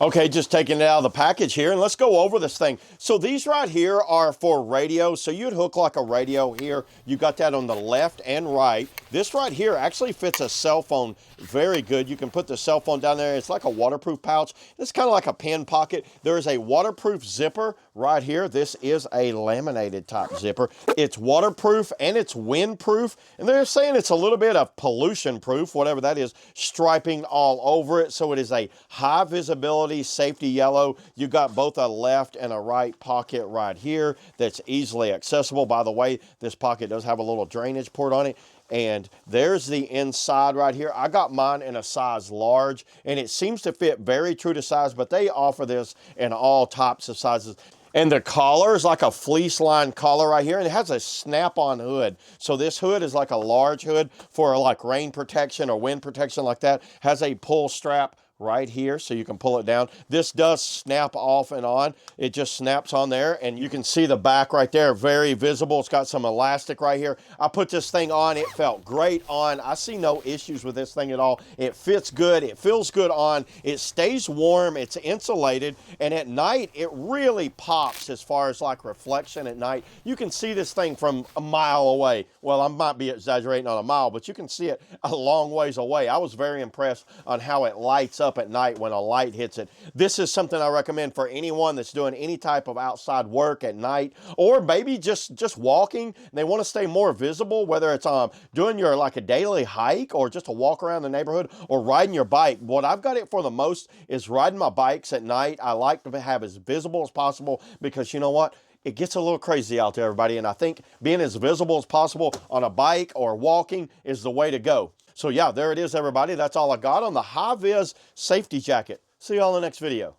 Okay, just taking it out of the package here, and let's go over this thing. So these right here are for radio. So you'd hook like a radio here. You got that on the left and right. This right here actually fits a cell phone very good. You can put the cell phone down there. It's like a waterproof pouch. It's kind of like a pen pocket. There is a waterproof zipper right here. This is a laminated type zipper. It's waterproof and it's windproof. And they're saying it's a little bit of pollution proof, whatever that is, striping all over it. So it is a high visibility safety yellow. You got both a left and a right pocket right here that's easily accessible. By the way, this pocket does have a little drainage port on it. And there's the inside right here. I got mine in a size large, and it seems to fit very true to size, but they offer this in all types of sizes. And the collar is like a fleece line collar right here, and it has a snap-on hood. So this hood is like a large hood for like rain protection or wind protection like that. Has a pull strap right here, so you can pull it down. This does snap off and on. It just snaps on there, and you can see the back right there, very visible. It's got some elastic right here. I put this thing on. It felt great on. I see no issues with this thing at all. It fits good. It feels good on. It stays warm. It's insulated, and at night, it really pops as far as like reflection at night. You can see this thing from a mile away. Well, I might be exaggerating on a mile, but you can see it a long ways away. I was very impressed on how it lights up at night when a light hits it. This is something I recommend for anyone that's doing any type of outside work at night, or maybe just walking. They want to stay more visible, whether it's doing your like a daily hike or just a walk around the neighborhood or riding your bike. What I've got it for the most is riding my bikes at night. I like to have as visible as possible because you know what? It gets a little crazy out there, everybody, and I think being as visible as possible on a bike or walking is the way to go. So yeah, there it is, everybody. That's all I got on the Vis Safety Jacket. See you all in the next video.